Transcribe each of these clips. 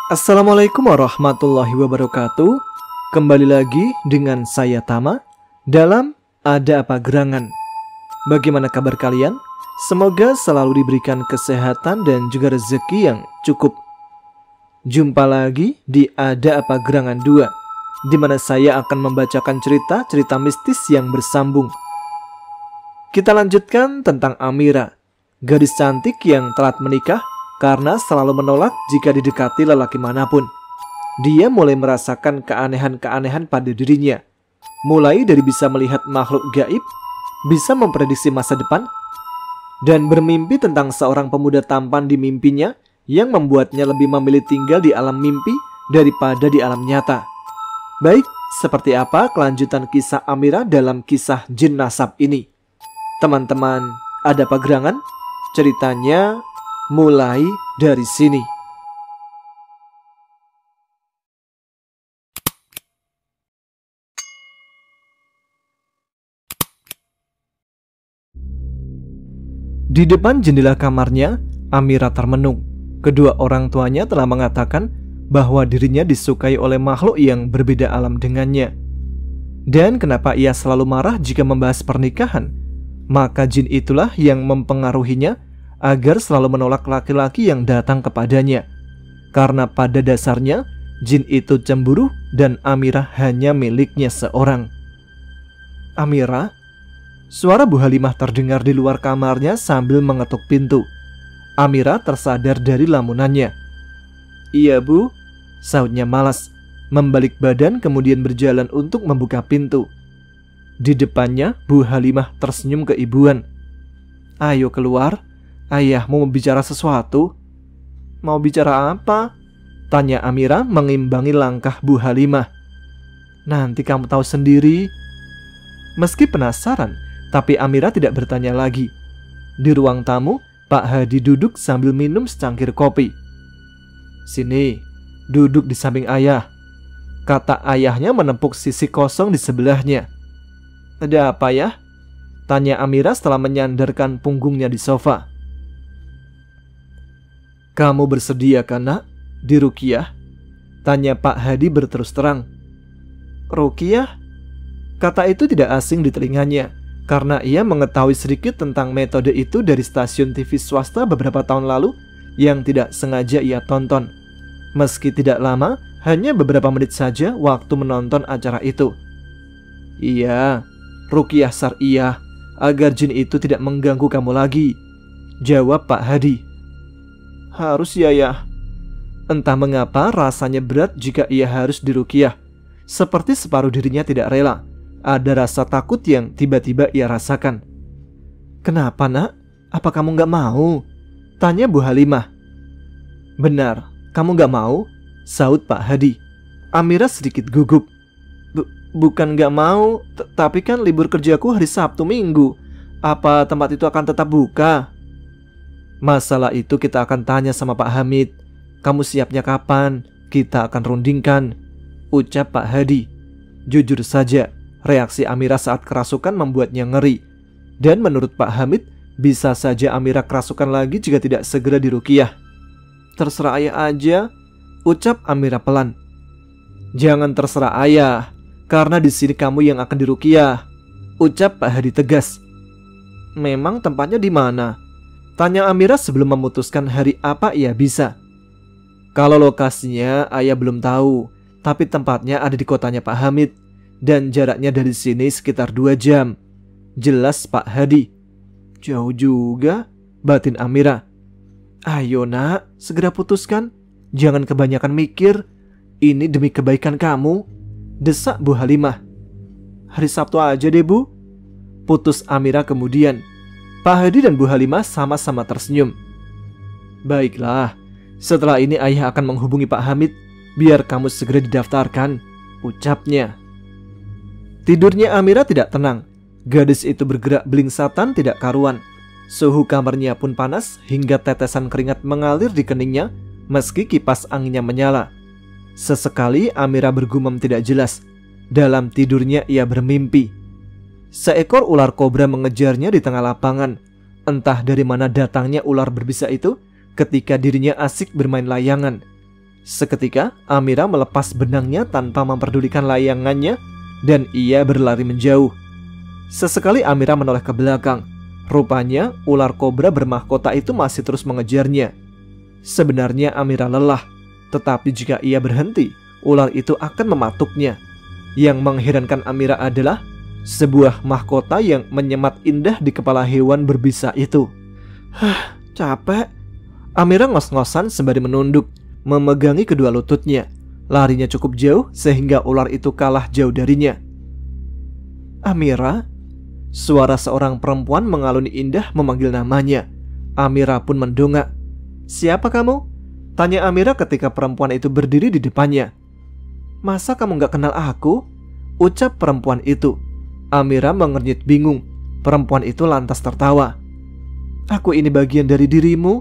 Assalamualaikum warahmatullahi wabarakatuh. Kembali lagi dengan saya Tama dalam Ada Apa Gerangan. Bagaimana kabar kalian? Semoga selalu diberikan kesehatan dan juga rezeki yang cukup. Jumpa lagi di Ada Apa Gerangan 2, di mana saya akan membacakan cerita-cerita mistis yang bersambung. Kita lanjutkan tentang Amira, gadis cantik yang telat menikah karena selalu menolak jika didekati lelaki manapun. Dia mulai merasakan keanehan-keanehan pada dirinya, mulai dari bisa melihat makhluk gaib, bisa memprediksi masa depan, dan bermimpi tentang seorang pemuda tampan di mimpinya yang membuatnya lebih memilih tinggal di alam mimpi daripada di alam nyata. Baik, seperti apa kelanjutan kisah Amira dalam kisah Jin Nasab ini? Teman-teman, ada apa gerangan? Ceritanya mulai dari sini. Di depan jendela kamarnya, Amira termenung. Kedua orang tuanya telah mengatakan bahwa dirinya disukai oleh makhluk yang berbeda alam dengannya. Dan kenapa ia selalu marah jika membahas pernikahan? Maka jin itulah yang mempengaruhinya agar selalu menolak laki-laki yang datang kepadanya. Karena pada dasarnya jin itu cemburu dan Amira hanya miliknya seorang. Amira? Suara Bu Halimah terdengar di luar kamarnya sambil mengetuk pintu. Amira tersadar dari lamunannya. "Iya Bu," sahutnya malas, membalik badan kemudian berjalan untuk membuka pintu. Di depannya Bu Halimah tersenyum keibuan. "Ayo keluar, ayahmu mau bicara sesuatu." "Mau bicara apa?" tanya Amira mengimbangi langkah Bu Halimah. "Nanti kamu tahu sendiri." Meski penasaran, tapi Amira tidak bertanya lagi. Di ruang tamu, Pak Hadi duduk sambil minum secangkir kopi. "Sini, duduk di samping ayah," kata ayahnya menepuk sisi kosong di sebelahnya. "Ada apa ya?" tanya Amira setelah menyandarkan punggungnya di sofa. "Kamu bersedia kan nak diruqyah?" tanya Pak Hadi berterus terang. "Ruqyah?" Kata itu tidak asing di telinganya, karena ia mengetahui sedikit tentang metode itu dari stasiun TV swasta beberapa tahun lalu yang tidak sengaja ia tonton. Meski tidak lama, hanya beberapa menit saja waktu menonton acara itu. "Iya, ruqyah syar'iyah, agar jin itu tidak mengganggu kamu lagi," jawab Pak Hadi. "Harus ya ya." Entah mengapa rasanya berat jika ia harus diruqyah. Seperti separuh dirinya tidak rela. Ada rasa takut yang tiba-tiba ia rasakan. "Kenapa nak? Apa kamu gak mau?" tanya Bu Halimah. "Benar, kamu gak mau?" sahut Pak Hadi. Amira sedikit gugup. Bukan gak mau, tapi kan libur kerjaku hari Sabtu Minggu. Apa tempat itu akan tetap buka?" "Masalah itu kita akan tanya sama Pak Hamid. Kamu siapnya kapan? Kita akan rundingkan," ucap Pak Hadi. Jujur saja, reaksi Amira saat kerasukan membuatnya ngeri. Dan menurut Pak Hamid, bisa saja Amira kerasukan lagi jika tidak segera diruqyah. "Terserah ayah aja," ucap Amira pelan. "Jangan terserah ayah, karena di sini kamu yang akan diruqyah," ucap Pak Hadi tegas. "Memang tempatnya di mana?" tanya Amira sebelum memutuskan hari apa ia bisa. "Kalau lokasinya ayah belum tahu, tapi tempatnya ada di kotanya Pak Hamid, dan jaraknya dari sini sekitar 2 jam, jelas Pak Hadi. "Jauh juga," batin Amira. "Ayo nak, segera putuskan. Jangan kebanyakan mikir. Ini demi kebaikan kamu," desak Bu Halimah. "Hari Sabtu aja deh Bu," putus Amira kemudian. Pak Hadi dan Bu Halimah sama-sama tersenyum. "Baiklah, setelah ini ayah akan menghubungi Pak Hamid biar kamu segera didaftarkan," ucapnya. Tidurnya Amira tidak tenang. Gadis itu bergerak belingsatan tidak karuan. Suhu kamarnya pun panas hingga tetesan keringat mengalir di keningnya meski kipas anginnya menyala. Sesekali Amira bergumam tidak jelas. Dalam tidurnya ia bermimpi. Seekor ular kobra mengejarnya di tengah lapangan. Entah dari mana datangnya ular berbisa itu ketika dirinya asik bermain layangan. Seketika Amira melepas benangnya tanpa memperdulikan layangannya dan ia berlari menjauh. Sesekali Amira menoleh ke belakang. Rupanya ular kobra bermahkota itu masih terus mengejarnya. Sebenarnya Amira lelah, tetapi jika ia berhenti, ular itu akan mematuknya. Yang mengherankan Amira adalah sebuah mahkota yang menyemat indah di kepala hewan berbisa itu. Capek. Amira ngos-ngosan sembari menunduk, memegangi kedua lututnya. Larinya cukup jauh sehingga ular itu kalah jauh darinya. Amira? Suara seorang perempuan mengalun indah memanggil namanya. Amira pun mendongak. Siapa kamu? Tanya Amira ketika perempuan itu berdiri di depannya. Masa kamu gak kenal aku? Ucap perempuan itu. Amira mengernyit bingung. Perempuan itu lantas tertawa. Aku ini bagian dari dirimu?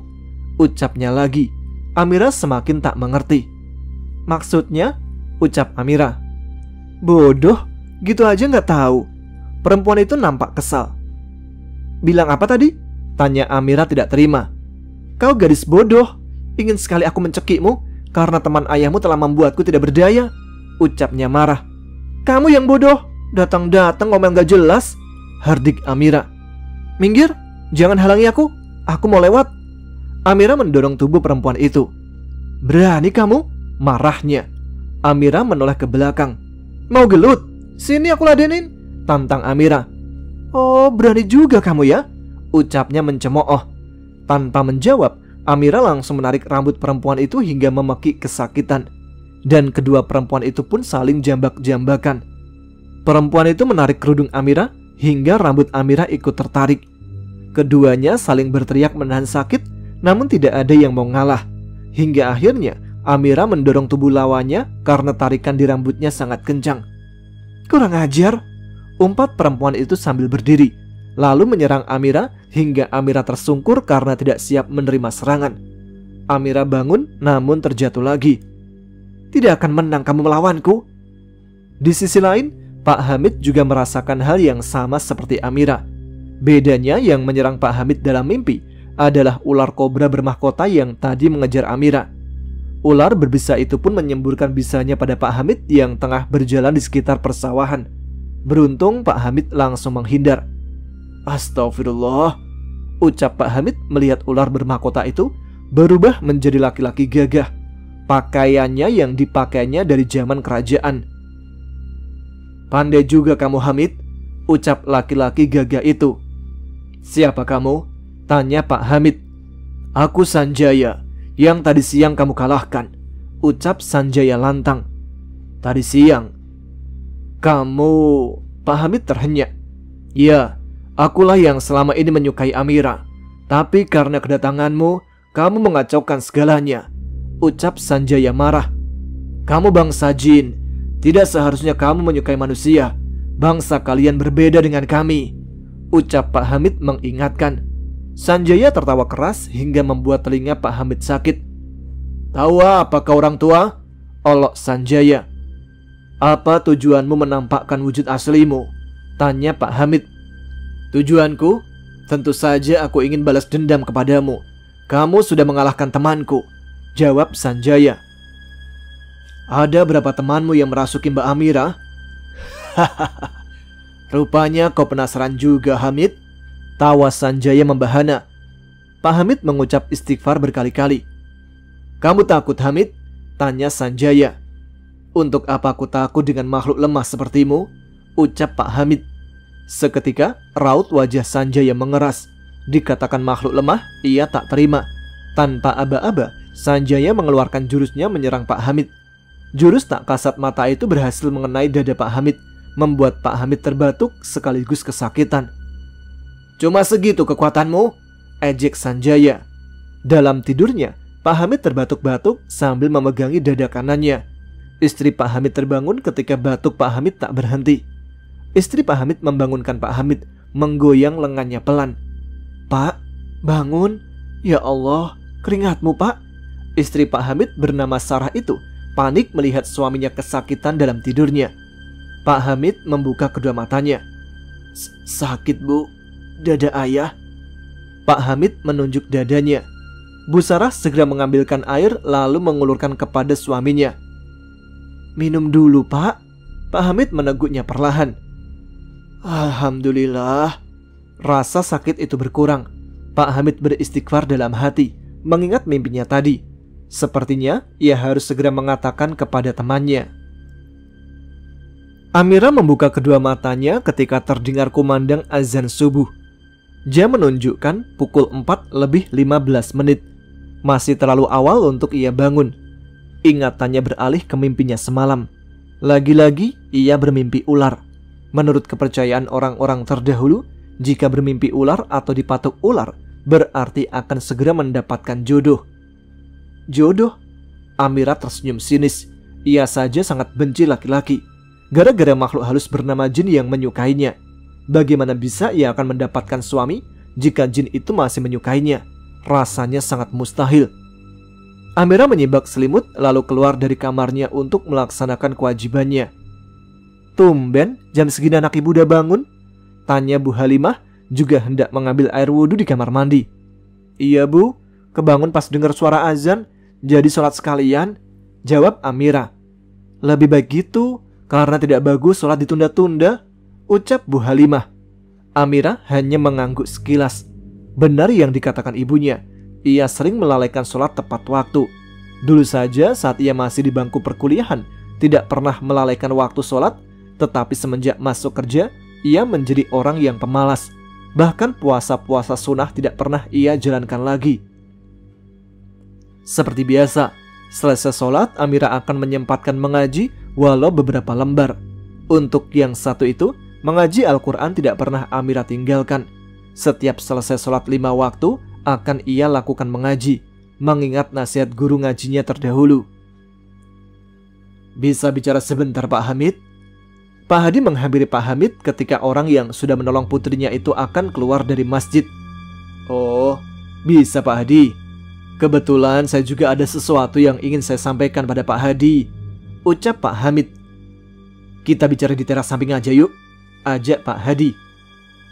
Ucapnya lagi. Amira semakin tak mengerti. Maksudnya? Ucap Amira. Bodoh, gitu aja gak tahu. Perempuan itu nampak kesal. Bilang apa tadi? Tanya Amira tidak terima. Kau gadis bodoh. Ingin sekali aku mencekikmu karena teman ayahmu telah membuatku tidak berdaya. Ucapnya marah. Kamu yang bodoh. Datang-datang ngomel gak jelas. Hardik Amira. Minggir, jangan halangi aku. Aku mau lewat. Amira mendorong tubuh perempuan itu. Berani kamu? Marahnya. Amira menoleh ke belakang. Mau gelut? Sini aku ladenin. Tantang Amira. Oh, berani juga kamu ya? Ucapnya mencemooh. Tanpa menjawab, Amira langsung menarik rambut perempuan itu hingga memekik kesakitan. Dan kedua perempuan itu pun saling jambak-jambakan. Perempuan itu menarik kerudung Amira hingga rambut Amira ikut tertarik. Keduanya saling berteriak menahan sakit, namun tidak ada yang mau ngalah. Hingga akhirnya Amira mendorong tubuh lawannya karena tarikan di rambutnya sangat kencang. Kurang ajar, umpat perempuan itu sambil berdiri, lalu menyerang Amira hingga Amira tersungkur karena tidak siap menerima serangan. Amira bangun namun terjatuh lagi. Tidak akan menang kamu melawanku. Di sisi lain, Pak Hamid juga merasakan hal yang sama seperti Amira. Bedanya yang menyerang Pak Hamid dalam mimpi adalah ular kobra bermahkota yang tadi mengejar Amira. Ular berbisa itu pun menyemburkan bisanya pada Pak Hamid yang tengah berjalan di sekitar persawahan. Beruntung Pak Hamid langsung menghindar. Astagfirullah, ucap Pak Hamid melihat ular bermahkota itu berubah menjadi laki-laki gagah. Pakaiannya yang dipakainya dari zaman kerajaan. Pandai juga kamu Hamid, ucap laki-laki gagah itu. Siapa kamu? Tanya Pak Hamid. Aku Sanjaya, yang tadi siang kamu kalahkan, ucap Sanjaya lantang. Tadi siang? Kamu... Pak Hamid terhenyak. Ya, akulah yang selama ini menyukai Amira. Tapi karena kedatanganmu, kamu mengacaukan segalanya, ucap Sanjaya marah. Kamu bangsa jin, tidak seharusnya kamu menyukai manusia. Bangsa kalian berbeda dengan kami, ucap Pak Hamid mengingatkan. Sanjaya tertawa keras hingga membuat telinga Pak Hamid sakit. Tahu apa kau orang tua? Olok Sanjaya. Apa tujuanmu menampakkan wujud aslimu? Tanya Pak Hamid. Tujuanku? Tentu saja aku ingin balas dendam kepadamu. Kamu sudah mengalahkan temanku, jawab Sanjaya. Ada berapa temanmu yang merasuki Mbak Amira? Hahaha. Rupanya kau penasaran juga Hamid. Tawa Sanjaya membahana. Pak Hamid mengucap istighfar berkali-kali. Kamu takut Hamid? Tanya Sanjaya. Untuk apa aku takut dengan makhluk lemah sepertimu? Ucap Pak Hamid. Seketika raut wajah Sanjaya mengeras. Dikatakan makhluk lemah, ia tak terima. Tanpa aba-aba, Sanjaya mengeluarkan jurusnya menyerang Pak Hamid. Jurus tak kasat mata itu berhasil mengenai dada Pak Hamid, membuat Pak Hamid terbatuk sekaligus kesakitan. Cuma segitu kekuatanmu? Ejek Sanjaya. Dalam tidurnya, Pak Hamid terbatuk-batuk sambil memegangi dada kanannya. Istri Pak Hamid terbangun ketika batuk Pak Hamid tak berhenti. Istri Pak Hamid membangunkan Pak Hamid, menggoyang lengannya pelan. Pak, bangun. Ya Allah, keringatmu Pak. Istri Pak Hamid bernama Sarah itu panik melihat suaminya kesakitan dalam tidurnya. Pak Hamid membuka kedua matanya. Sakit Bu, dada ayah. Pak Hamid menunjuk dadanya. Bu Sarah segera mengambilkan air lalu mengulurkan kepada suaminya. "Minum dulu, Pak." Pak Hamid meneguknya perlahan. Alhamdulillah, rasa sakit itu berkurang. Pak Hamid beristighfar dalam hati, mengingat mimpinya tadi. Sepertinya ia harus segera mengatakan kepada temannya. Amira membuka kedua matanya ketika terdengar kumandang azan subuh. Jam menunjukkan pukul 4:15. Masih terlalu awal untuk ia bangun. Ingatannya beralih ke mimpinya semalam. Lagi-lagi ia bermimpi ular. Menurut kepercayaan orang-orang terdahulu, jika bermimpi ular atau dipatuk ular, berarti akan segera mendapatkan jodoh. Jodoh? Amira tersenyum sinis. Ia saja sangat benci laki-laki. Gara-gara makhluk halus bernama jin yang menyukainya. Bagaimana bisa ia akan mendapatkan suami jika jin itu masih menyukainya? Rasanya sangat mustahil. Amira menyibak selimut lalu keluar dari kamarnya untuk melaksanakan kewajibannya. "Tumben, jam segini anak ibu udah bangun?" tanya Bu Halimah juga hendak mengambil air wudhu di kamar mandi. "Iya Bu, kebangun pas dengar suara azan, jadi sholat sekalian," jawab Amira. "Lebih baik gitu, karena tidak bagus sholat ditunda-tunda," ucap Bu Halimah. Amira hanya mengangguk sekilas. Benar yang dikatakan ibunya. Ia sering melalaikan sholat tepat waktu. Dulu saja saat ia masih di bangku perkuliahan, tidak pernah melalaikan waktu sholat. Tetapi semenjak masuk kerja, ia menjadi orang yang pemalas. Bahkan puasa-puasa sunnah tidak pernah ia jalankan lagi. Seperti biasa, selesai sholat, Amira akan menyempatkan mengaji walau beberapa lembar. Untuk yang satu itu, mengaji Al-Quran tidak pernah Amira tinggalkan. Setiap selesai sholat 5 waktu, akan ia lakukan mengaji, mengingat nasihat guru ngajinya terdahulu. "Bisa bicara sebentar Pak Hamid?" Pak Hadi menghampiri Pak Hamid ketika orang yang sudah menolong putrinya itu akan keluar dari masjid. "Oh, bisa Pak Hadi. Kebetulan saya juga ada sesuatu yang ingin saya sampaikan pada Pak Hadi," ucap Pak Hamid. "Kita bicara di teras samping aja yuk," ajak Pak Hadi.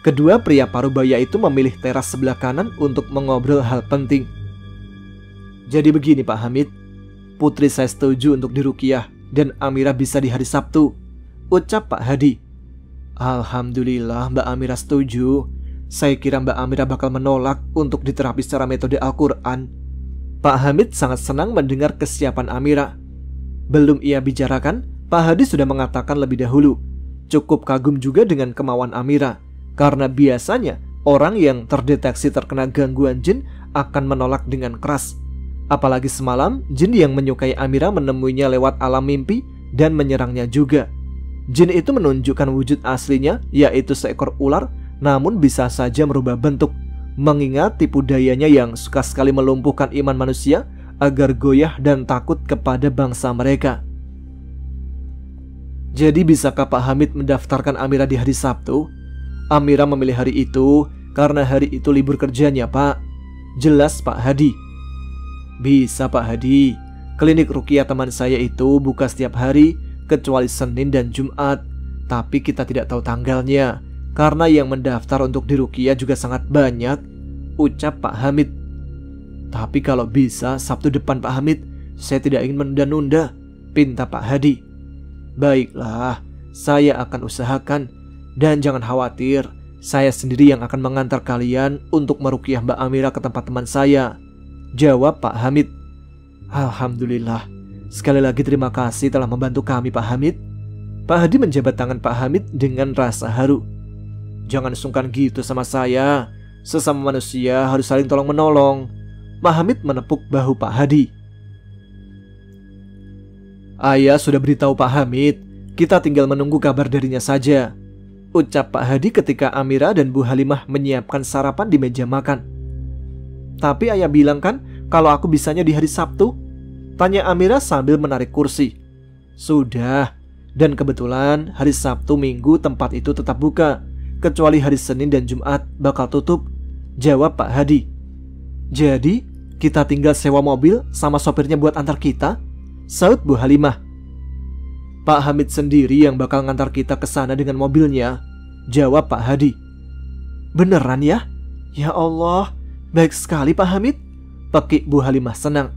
Kedua pria parubaya itu memilih teras sebelah kanan untuk mengobrol hal penting. "Jadi begini Pak Hamid, putri saya setuju untuk diruqyah dan Amira bisa di hari Sabtu," ucap Pak Hadi. "Alhamdulillah Mbak Amira setuju. Saya kira Mbak Amira bakal menolak untuk diterapi secara metode Al-Quran." Pak Hamid sangat senang mendengar kesiapan Amira. Belum ia bicarakan, Pak Hadi sudah mengatakan lebih dahulu. Cukup kagum juga dengan kemauan Amira. Karena biasanya orang yang terdeteksi terkena gangguan jin akan menolak dengan keras. Apalagi semalam jin yang menyukai Amira menemuinya lewat alam mimpi dan menyerangnya juga. Jin itu menunjukkan wujud aslinya, yaitu seekor ular, namun bisa saja merubah bentuk. Mengingat tipu dayanya yang suka sekali melumpuhkan iman manusia agar goyah dan takut kepada bangsa mereka. "Jadi bisakah Pak Hamid mendaftarkan Amira di hari Sabtu?" "Amira memilih hari itu karena hari itu libur kerjanya Pak," jelas Pak Hadi. "Bisa Pak Hadi. Klinik ruqyah teman saya itu buka setiap hari kecuali Senin dan Jumat. Tapi kita tidak tahu tanggalnya karena yang mendaftar untuk diruqyah juga sangat banyak," ucap Pak Hamid. "Tapi kalau bisa Sabtu depan Pak Hamid, saya tidak ingin menunda-nunda," pinta Pak Hadi. "Baiklah, saya akan usahakan. Dan jangan khawatir, saya sendiri yang akan mengantar kalian untuk meruqyah Mbak Amira ke tempat teman saya," jawab Pak Hamid. "Alhamdulillah. Sekali lagi terima kasih telah membantu kami Pak Hamid." Pak Hadi menjabat tangan Pak Hamid dengan rasa haru. "Jangan sungkan gitu sama saya. Sesama manusia harus saling tolong-menolong." Pak Hamid menepuk bahu Pak Hadi. "Ayah sudah beritahu Pak Hamid. Kita tinggal menunggu kabar darinya saja," ucap Pak Hadi ketika Amira dan Bu Halimah menyiapkan sarapan di meja makan. "Tapi ayah bilang kan kalau aku bisanya di hari Sabtu?" tanya Amira sambil menarik kursi. "Sudah, dan kebetulan hari Sabtu Minggu tempat itu tetap buka, kecuali hari Senin dan Jumat bakal tutup," jawab Pak Hadi. "Jadi kita tinggal sewa mobil sama sopirnya buat antar kita?" saut Bu Halimah. "Pak Hamid sendiri yang bakal ngantar kita ke sana dengan mobilnya," jawab Pak Hadi. "Beneran ya? Ya Allah, baik sekali Pak Hamid. Pekik Bu Halimah senang.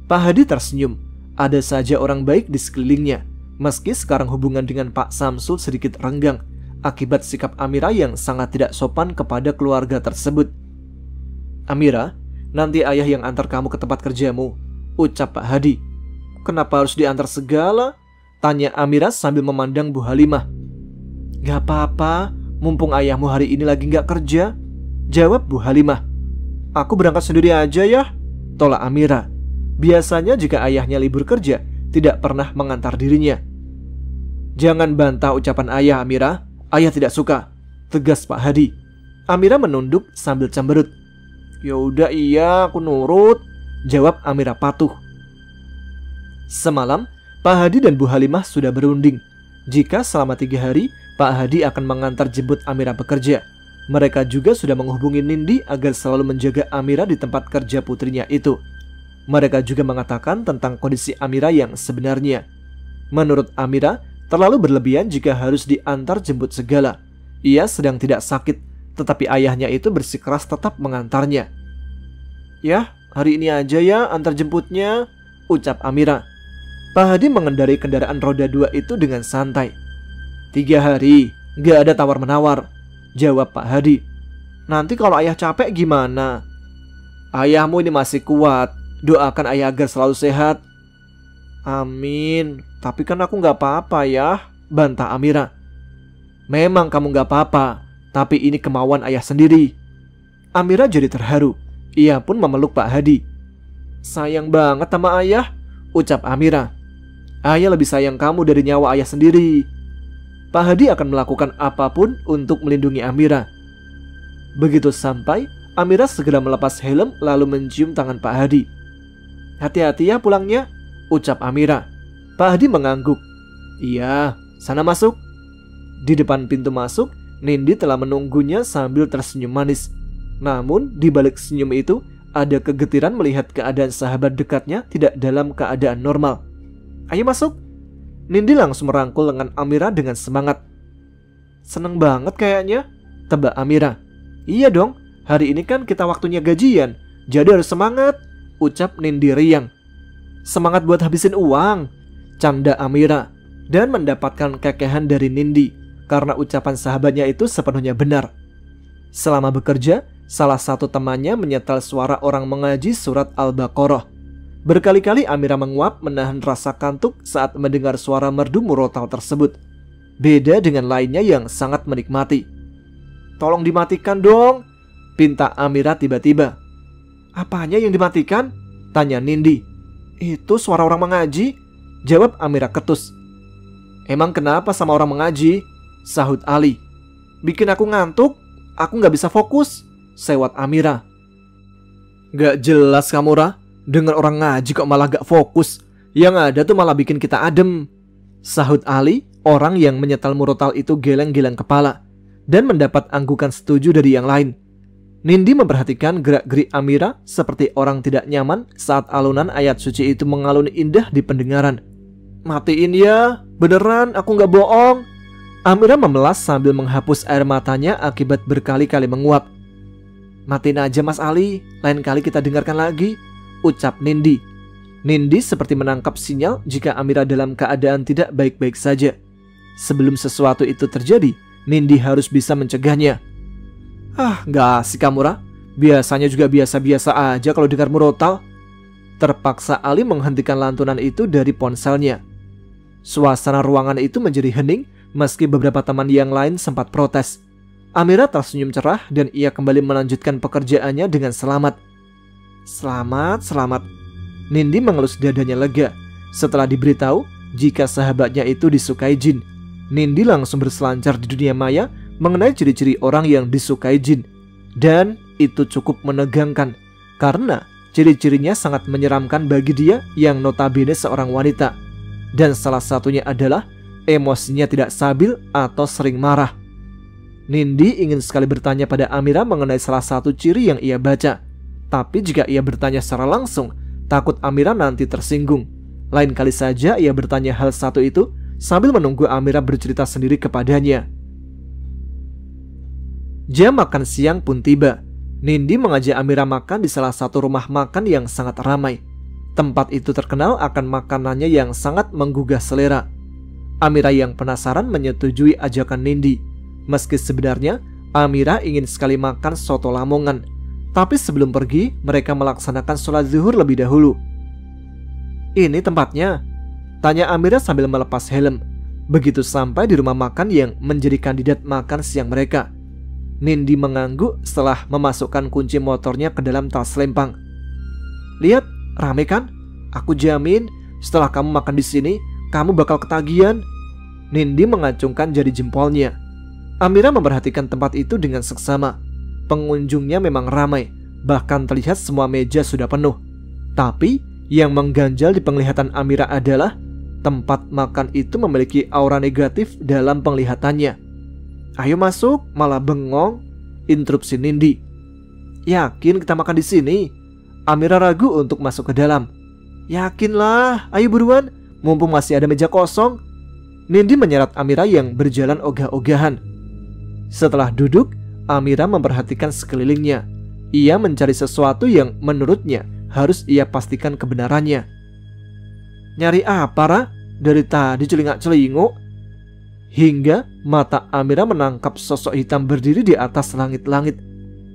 Pak Hadi tersenyum. Ada saja orang baik di sekelilingnya. Meski sekarang hubungan dengan Pak Samsul sedikit renggang akibat sikap Amira yang sangat tidak sopan kepada keluarga tersebut. "Amira, nanti ayah yang antar kamu ke tempat kerjamu," ucap Pak Hadi. "Kenapa harus diantar segala?" tanya Amira sambil memandang Bu Halimah. "Gak apa-apa, mumpung ayahmu hari ini lagi gak kerja," jawab Bu Halimah. "Aku berangkat sendiri aja ya," tolak Amira. Biasanya jika ayahnya libur kerja, tidak pernah mengantar dirinya. "Jangan bantah ucapan ayah, Amira. Ayah tidak suka," tegas Pak Hadi. Amira menunduk sambil cemberut. "Ya udah iya, aku nurut," jawab Amira patuh. Semalam, Pak Hadi dan Bu Halimah sudah berunding. Jika selama 3 hari, Pak Hadi akan mengantar jemput Amira bekerja. Mereka juga sudah menghubungi Nindi agar selalu menjaga Amira di tempat kerja putrinya itu. Mereka juga mengatakan tentang kondisi Amira yang sebenarnya. Menurut Amira, terlalu berlebihan jika harus diantar jemput segala. Ia sedang tidak sakit, tetapi ayahnya itu bersikeras tetap mengantarnya. "Ya, hari ini aja ya antar jemputnya," ucap Amira. Pak Hadi mengendarai kendaraan roda 2 itu dengan santai. "3 hari, gak ada tawar-menawar," jawab Pak Hadi. "Nanti kalau ayah capek gimana?" "Ayahmu ini masih kuat, doakan ayah agar selalu sehat." "Amin, tapi kan aku gak apa-apa ya," bantah Amira. "Memang kamu gak apa-apa, tapi ini kemauan ayah sendiri." Amira jadi terharu. Ia pun memeluk Pak Hadi. "Sayang banget sama ayah," ucap Amira. "Ayah lebih sayang kamu dari nyawa ayah sendiri." Pak Hadi akan melakukan apapun untuk melindungi Amira. Begitu sampai, Amira segera melepas helm lalu mencium tangan Pak Hadi. "Hati-hati ya pulangnya," ucap Amira. Pak Hadi mengangguk. "Iya, sana masuk." Di depan pintu masuk, Nindi telah menunggunya sambil tersenyum manis. Namun di balik senyum itu ada kegetiran melihat keadaan sahabat dekatnya tidak dalam keadaan normal. "Ayo masuk." Nindi langsung merangkul lengan Amira dengan semangat. "Seneng banget kayaknya," tebak Amira. "Iya dong, hari ini kan kita waktunya gajian, jadi harus semangat," ucap Nindi riang. "Semangat buat habisin uang," canda Amira, dan mendapatkan kekehan dari Nindi karena ucapan sahabatnya itu sepenuhnya benar. Selama bekerja, salah satu temannya menyetel suara orang mengaji surat Al-Baqarah. Berkali-kali Amira menguap menahan rasa kantuk saat mendengar suara merdu murotal tersebut. Beda dengan lainnya yang sangat menikmati. "Tolong dimatikan dong," pinta Amira tiba-tiba. "Apanya yang dimatikan?" tanya Nindi. "Itu suara orang mengaji," jawab Amira ketus. "Emang kenapa sama orang mengaji?" sahut Ali. "Bikin aku ngantuk, aku gak bisa fokus," sewat Amira. "Gak jelas kamu, Ra. Dengar orang ngaji kok malah gak fokus. Yang ada tuh malah bikin kita adem," sahut Ali. Orang yang menyetel murotal itu geleng-geleng kepala dan mendapat anggukan setuju dari yang lain. Nindi memperhatikan gerak-gerik Amira seperti orang tidak nyaman saat alunan ayat suci itu mengalun indah di pendengaran. "Matiin ya, beneran aku gak bohong." Amira memelas sambil menghapus air matanya akibat berkali-kali menguap. "Matiin aja Mas Ali, lain kali kita dengarkan lagi," ucap Nindi. Nindi seperti menangkap sinyal jika Amira dalam keadaan tidak baik-baik saja. Sebelum sesuatu itu terjadi, Nindi harus bisa mencegahnya. Gak asik kamu, Ra. Biasanya juga biasa-biasa aja kalau dengar murotal." Terpaksa Ali menghentikan lantunan itu dari ponselnya. Suasana ruangan itu menjadi hening meski beberapa teman yang lain sempat protes. Amira tersenyum cerah dan ia kembali melanjutkan pekerjaannya dengan selamat. Selamat. Nindi mengelus dadanya lega setelah diberitahu jika sahabatnya itu disukai jin. Nindi langsung berselancar di dunia maya mengenai ciri-ciri orang yang disukai jin. Dan itu cukup menegangkan karena ciri-cirinya sangat menyeramkan bagi dia yang notabene seorang wanita. Dan salah satunya adalah emosinya tidak stabil atau sering marah. Nindi ingin sekali bertanya pada Amira mengenai salah satu ciri yang ia baca. Tapi jika ia bertanya secara langsung, takut Amira nanti tersinggung. Lain kali saja ia bertanya hal satu itu sambil menunggu Amira bercerita sendiri kepadanya. Jam makan siang pun tiba. Nindi mengajak Amira makan di salah satu rumah makan yang sangat ramai. Tempat itu terkenal akan makanannya yang sangat menggugah selera. Amira yang penasaran menyetujui ajakan Nindi. Meski sebenarnya Amira ingin sekali makan soto Lamongan. Tapi sebelum pergi, mereka melaksanakan sholat zuhur lebih dahulu. "Ini tempatnya?" tanya Amira sambil melepas helm. Begitu sampai di rumah makan yang menjadi kandidat makan siang mereka, Nindi mengangguk setelah memasukkan kunci motornya ke dalam tas lempang. "Lihat, rame kan? Aku jamin setelah kamu makan di sini, kamu bakal ketagihan." Nindi mengacungkan jari jempolnya. Amira memperhatikan tempat itu dengan seksama. Pengunjungnya memang ramai, bahkan terlihat semua meja sudah penuh. Tapi yang mengganjal di penglihatan Amira adalah tempat makan itu memiliki aura negatif dalam penglihatannya. "Ayo masuk, malah bengong," interupsi Nindi. "Yakin kita makan di sini?" Amira ragu untuk masuk ke dalam. "Yakinlah, ayo buruan, mumpung masih ada meja kosong." Nindi menyeret Amira yang berjalan ogah-ogahan. Setelah duduk, Amira memperhatikan sekelilingnya. Ia mencari sesuatu yang menurutnya harus ia pastikan kebenarannya. "Nyari apa, Ra? Dari tadi celingak-celinguk." Hingga mata Amira menangkap sosok hitam berdiri di atas langit-langit.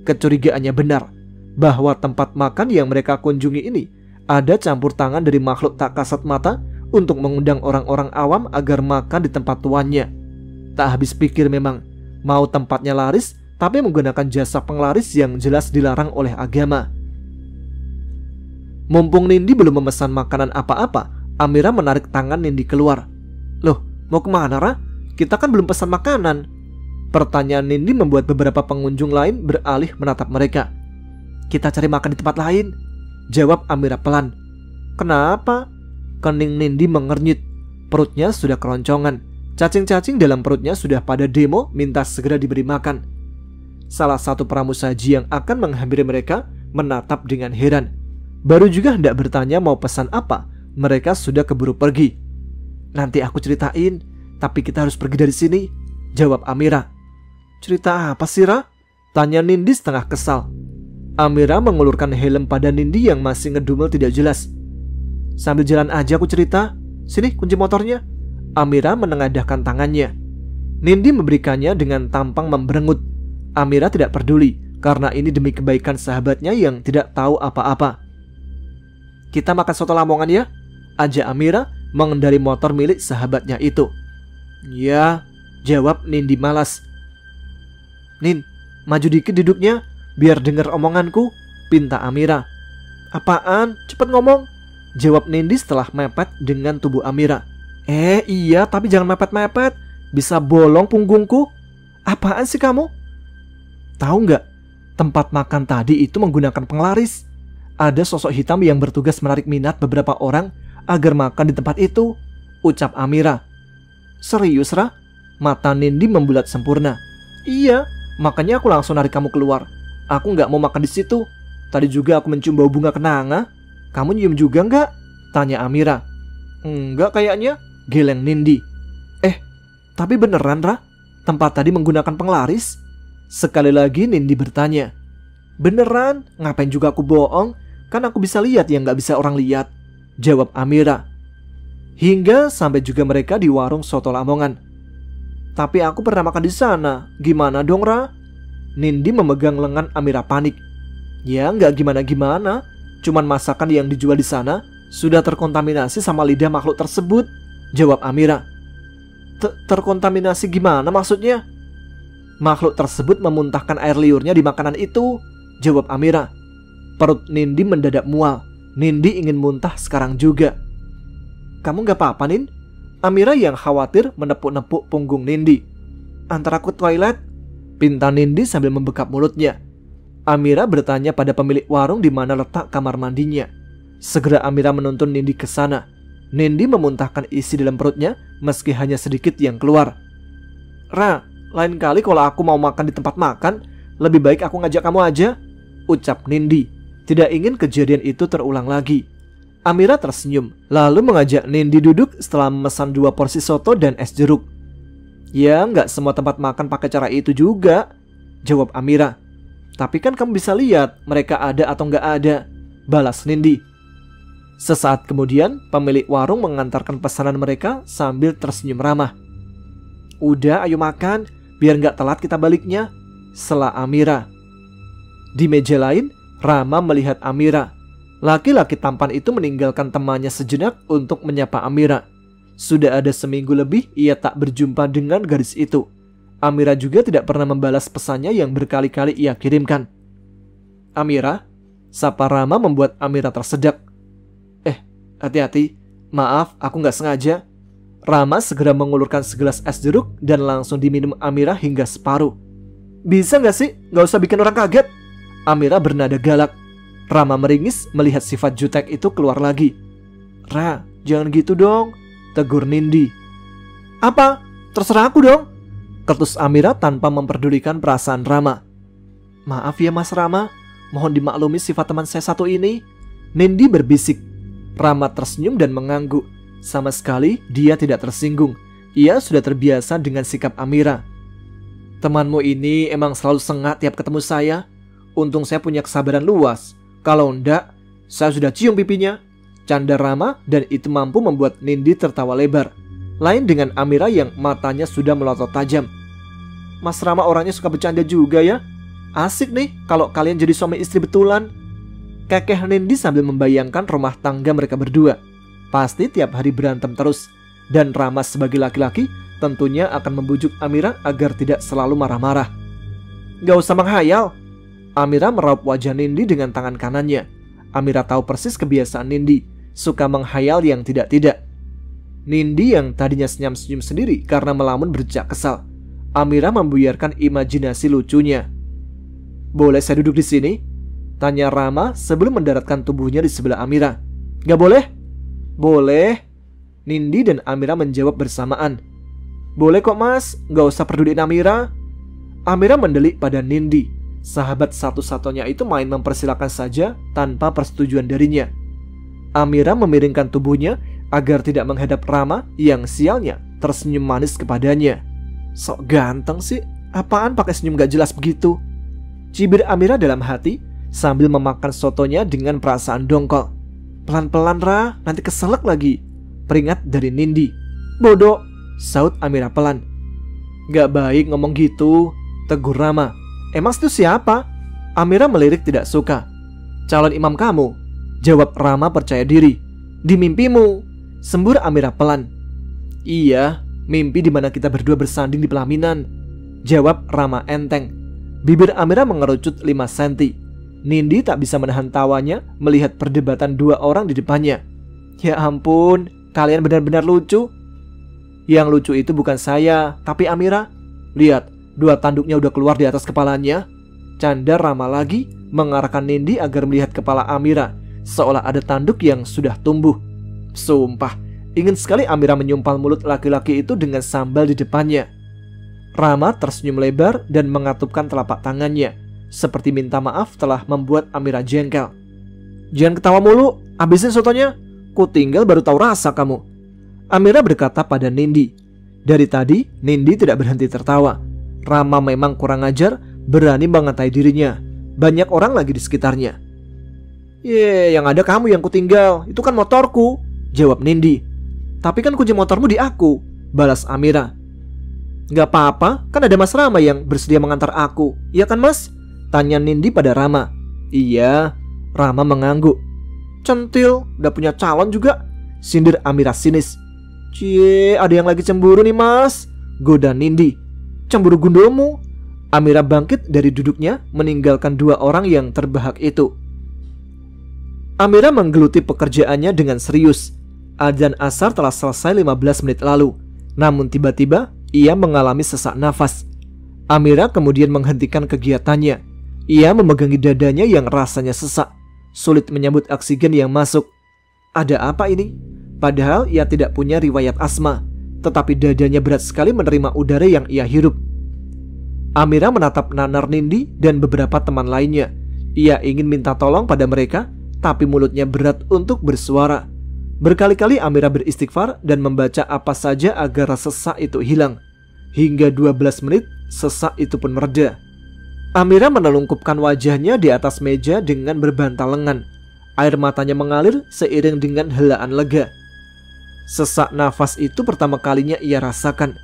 Kecurigaannya benar bahwa tempat makan yang mereka kunjungi ini ada campur tangan dari makhluk tak kasat mata untuk mengundang orang-orang awam agar makan di tempat tuannya. Tak habis pikir memang, mau tempatnya laris tapi menggunakan jasa penglaris yang jelas dilarang oleh agama. Mumpung Nindi belum memesan makanan apa-apa, Amira menarik tangan Nindi keluar. "Loh, mau kemana, Ra? Kita kan belum pesan makanan." Pertanyaan Nindi membuat beberapa pengunjung lain beralih menatap mereka. "Kita cari makan di tempat lain," jawab Amira pelan. "Kenapa?" Kening Nindi mengernyit. Perutnya sudah keroncongan. Cacing-cacing dalam perutnya sudah pada demo minta segera diberi makan. Salah satu pramusaji yang akan menghampiri mereka menatap dengan heran. Baru juga hendak bertanya mau pesan apa, mereka sudah keburu pergi. "Nanti aku ceritain, tapi kita harus pergi dari sini," jawab Amira. "Cerita apa sih, Ra?" tanya Nindi setengah kesal. Amira mengulurkan helm pada Nindi yang masih ngedumel tidak jelas. "Sambil jalan aja aku cerita. Sini kunci motornya." Amira menengadahkan tangannya. Nindi memberikannya dengan tampang memberengut. Amira tidak peduli karena ini demi kebaikan sahabatnya yang tidak tahu apa-apa. "Kita makan soto Lamongan ya?" ajak Amira mengendari motor milik sahabatnya itu. "Ya," jawab Nindi malas. "Nin, maju dikit duduknya biar dengar omonganku," pinta Amira. "Apaan? Cepet ngomong," jawab Nindi setelah mepet dengan tubuh Amira. Iya, tapi jangan mepet-mepet, bisa bolong punggungku." "Apaan sih kamu?" "Tahu nggak, tempat makan tadi itu menggunakan penglaris. Ada sosok hitam yang bertugas menarik minat beberapa orang agar makan di tempat itu," ucap Amira. "Serius, Ra?" Mata Nindi membulat sempurna. "Iya, makanya aku langsung narik kamu keluar. Aku nggak mau makan di situ. Tadi juga aku mencium bau bunga kenanga. Kamu nyium juga nggak?" tanya Amira. "Enggak kayaknya," geleng Nindi. Tapi beneran, Ra? Tempat tadi menggunakan penglaris?" Sekali lagi Nindi bertanya. "Beneran, ngapain juga aku bohong? Kan aku bisa lihat yang nggak bisa orang lihat," jawab Amira. Hingga sampai juga mereka di warung soto Lamongan. "Tapi aku pernah makan di sana. Gimana dong, Ra?" Nindi memegang lengan Amira panik. "Ya nggak gimana-gimana. Cuman masakan yang dijual di sana sudah terkontaminasi sama lidah makhluk tersebut," jawab Amira. Terkontaminasi gimana maksudnya?" "Makhluk tersebut memuntahkan air liurnya di makanan itu," jawab Amira. Perut Nindi mendadak mual. Nindi ingin muntah sekarang juga. "Kamu gak apa-apa, Nin?" Amira yang khawatir menepuk-nepuk punggung Nindi. "Antar aku toilet," pinta Nindi sambil membekap mulutnya. Amira bertanya pada pemilik warung di mana letak kamar mandinya. Segera Amira menuntun Nindi ke sana. Nindi memuntahkan isi dalam perutnya meski hanya sedikit yang keluar. "Ra, lain kali kalau aku mau makan di tempat makan, lebih baik aku ngajak kamu aja," ucap Nindi. Tidak ingin kejadian itu terulang lagi. Amira tersenyum, lalu mengajak Nindi duduk setelah memesan 2 porsi soto dan es jeruk. "Ya, nggak semua tempat makan pakai cara itu juga," jawab Amira. Tapi kan kamu bisa lihat mereka ada atau nggak ada, balas Nindi. Sesaat kemudian pemilik warung mengantarkan pesanan mereka sambil tersenyum ramah. Udah ayo makan, biar nggak telat kita baliknya, sela Amira. Di meja lain, Rama melihat Amira. Laki-laki tampan itu meninggalkan temannya sejenak untuk menyapa Amira. Sudah ada seminggu lebih ia tak berjumpa dengan gadis itu. Amira juga tidak pernah membalas pesannya yang berkali-kali ia kirimkan. Amira, sapa Rama membuat Amira tersedak. Hati-hati, maaf aku nggak sengaja. Rama segera mengulurkan segelas es jeruk dan langsung diminum Amira hingga separuh. Bisa nggak sih, nggak usah bikin orang kaget. Amira bernada galak. Rama meringis melihat sifat jutek itu keluar lagi. Ra, jangan gitu dong, tegur Nindi. Apa? Terserah aku dong, ketus Amira tanpa memperdulikan perasaan Rama. Maaf ya Mas Rama, mohon dimaklumi sifat teman saya satu ini, Nindi berbisik. Rama tersenyum dan mengangguk. Sama sekali dia tidak tersinggung. Ia sudah terbiasa dengan sikap Amira. Temanmu ini emang selalu sengak tiap ketemu saya. Untung saya punya kesabaran luas. Kalau enggak, saya sudah cium pipinya, canda Rama, dan itu mampu membuat Nindi tertawa lebar. Lain dengan Amira yang matanya sudah melotot tajam. Mas Rama orangnya suka bercanda juga ya. Asik nih kalau kalian jadi suami istri betulan. Kekeh Nindi sambil membayangkan rumah tangga mereka berdua. Pasti tiap hari berantem terus. Dan Rama sebagai laki-laki tentunya akan membujuk Amira agar tidak selalu marah-marah. Gak usah menghayal. Amira meraup wajah Nindi dengan tangan kanannya. Amira tahu persis kebiasaan Nindi, suka menghayal yang tidak-tidak. Nindi yang tadinya senyum-senyum sendiri karena melamun berjak kesal. Amira membuyarkan imajinasi lucunya. Boleh saya duduk di sini? Tanya Rama sebelum mendaratkan tubuhnya di sebelah Amira. Gak boleh? Boleh. Nindi dan Amira menjawab bersamaan. Boleh kok mas, gak usah peduliin Amira. Amira mendelik pada Nindi. Sahabat satu-satunya itu main mempersilakan saja tanpa persetujuan darinya. Amira memiringkan tubuhnya agar tidak menghadap Rama yang sialnya tersenyum manis kepadanya. Sok ganteng sih, apaan pakai senyum gak jelas begitu? Cibir Amira dalam hati sambil memakan sotonya dengan perasaan dongkol. Pelan-pelan Ra, nanti keselak lagi, peringat dari Nindi. Bodoh, saut Amira pelan. Gak baik ngomong gitu, tegur Rama. Emang itu siapa? Amira melirik tidak suka. Calon imam kamu, jawab Rama percaya diri. Di mimpimu, sembur Amira pelan. Iya, mimpi di mana kita berdua bersanding di pelaminan, jawab Rama enteng. Bibir Amira mengerucut 5 cm. Nindi tak bisa menahan tawanya melihat perdebatan dua orang di depannya. Ya ampun, kalian benar-benar lucu. Yang lucu itu bukan saya, tapi Amira. Lihat, 2 tanduknya udah keluar di atas kepalanya. Canda Rama lagi mengarahkan Nindi agar melihat kepala Amira, seolah ada tanduk yang sudah tumbuh. Sumpah, ingin sekali Amira menyumpal mulut laki-laki itu dengan sambal di depannya. Rama tersenyum lebar dan mengatupkan telapak tangannya, seperti minta maaf telah membuat Amira jengkel. Jangan ketawa mulu, habisin sotonya. Ku tinggal baru tahu rasa kamu, Amira berkata pada Nindi. Dari tadi Nindi tidak berhenti tertawa. Rama memang kurang ajar, berani mengatai dirinya. Banyak orang lagi di sekitarnya. Yang ada kamu yang ku tinggal, itu kan motorku, jawab Nindi. Tapi kan kunci motormu di aku, balas Amira. Gak apa-apa, kan ada Mas Rama yang bersedia mengantar aku, iya kan mas? Tanya Nindi pada Rama. Iya, Rama mengangguk. Centil, udah punya calon juga, sindir Amira sinis. Cie, ada yang lagi cemburu nih mas, goda Nindi. Cemburu gundulmu. Amira bangkit dari duduknya, meninggalkan 2 orang yang terbahak itu. Amira menggeluti pekerjaannya dengan serius. Adzan asar telah selesai 15 menit lalu. Namun tiba-tiba ia mengalami sesak nafas. Amira kemudian menghentikan kegiatannya. Ia memegangi dadanya yang rasanya sesak, sulit menyambut oksigen yang masuk. Ada apa ini? Padahal ia tidak punya riwayat asma, tetapi dadanya berat sekali menerima udara yang ia hirup. Amira menatap nanar Nindi dan beberapa teman lainnya. Ia ingin minta tolong pada mereka, tapi mulutnya berat untuk bersuara. Berkali-kali Amira beristighfar dan membaca apa saja agar sesak itu hilang. Hingga 12 menit sesak itu pun mereda. Amira menelungkupkan wajahnya di atas meja dengan berbantal lengan. Air matanya mengalir seiring dengan helaan lega. Sesak nafas itu pertama kalinya ia rasakan.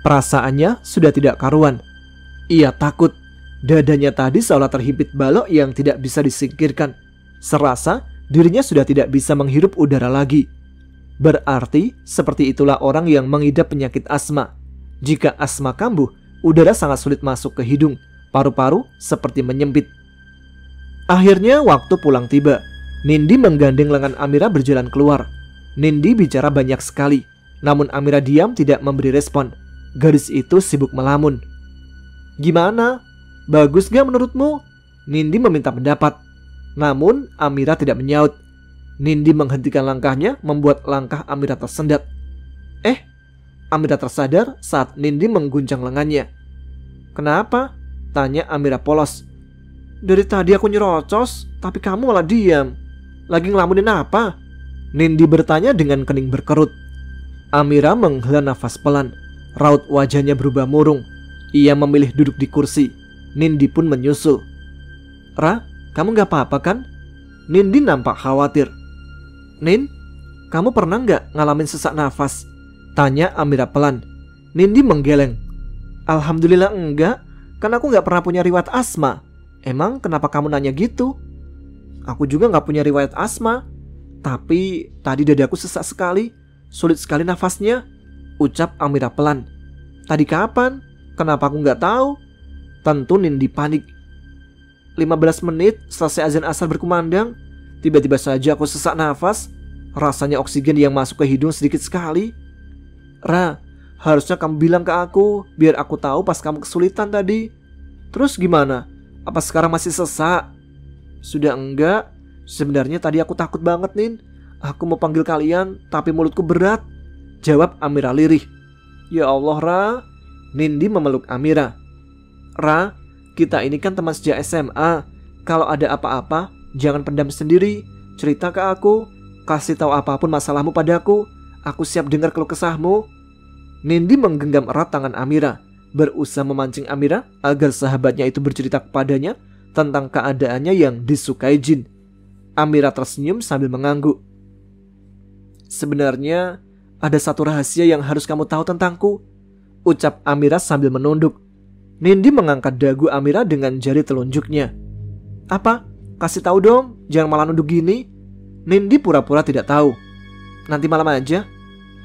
Perasaannya sudah tidak karuan. Ia takut. Dadanya tadi seolah terhimpit balok yang tidak bisa disingkirkan. Serasa dirinya sudah tidak bisa menghirup udara lagi. Berarti seperti itulah orang yang mengidap penyakit asma. Jika asma kambuh, udara sangat sulit masuk ke hidung. Paru-paru seperti menyempit. Akhirnya waktu pulang tiba. Nindi menggandeng lengan Amira berjalan keluar. Nindi bicara banyak sekali, namun Amira diam tidak memberi respon. Gadis itu sibuk melamun. "Gimana? Bagus gak menurutmu?" Nindi meminta pendapat. Namun Amira tidak menyaut. Nindi menghentikan langkahnya, membuat langkah Amira tersendat. Amira tersadar saat Nindi mengguncang lengannya. "Kenapa?" tanya Amira polos. "Dari tadi aku nyerocos, tapi kamu malah diam. Lagi ngelamunin apa?" Nindi bertanya dengan kening berkerut. Amira menghela nafas pelan. Raut wajahnya berubah murung. Ia memilih duduk di kursi. Nindi pun menyusul. "Ra, kamu gak apa-apa kan?" Nindi nampak khawatir. "Nin, kamu pernah gak ngalamin sesak nafas?" tanya Amira pelan. Nindi menggeleng. "Alhamdulillah enggak. Kan aku gak pernah punya riwayat asma." "Emang kenapa kamu nanya gitu?" "Aku juga gak punya riwayat asma. Tapi tadi dadaku sesak sekali. Sulit sekali nafasnya," ucap Amira pelan. "Tadi kapan? Kenapa aku gak tahu?" Tentu Nindi panik. 15 menit selesai azan asar berkumandang, tiba-tiba saja aku sesak nafas. Rasanya oksigen yang masuk ke hidung sedikit sekali. "Ra, harusnya kamu bilang ke aku, biar aku tahu pas kamu kesulitan tadi." "Terus gimana? Apa sekarang masih sesak?" "Sudah enggak. Sebenarnya tadi aku takut banget, Nin. Aku mau panggil kalian, tapi mulutku berat," jawab Amira lirih. "Ya Allah, Ra." Nindi memeluk Amira. "Ra, kita ini kan teman sejak SMA. Kalau ada apa-apa, jangan pendam sendiri. Cerita ke aku. Kasih tahu apapun masalahmu padaku. Aku siap dengar keluh kesahmu." Nindi menggenggam erat tangan Amira, berusaha memancing Amira agar sahabatnya itu bercerita kepadanya tentang keadaannya yang disukai jin. Amira tersenyum sambil mengangguk. "Sebenarnya ada satu rahasia yang harus kamu tahu tentangku," ucap Amira sambil menunduk. Nindi mengangkat dagu Amira dengan jari telunjuknya. "Apa? Kasih tahu dong, jangan malah nunduk gini." Nindi pura-pura tidak tahu. "Nanti malam aja.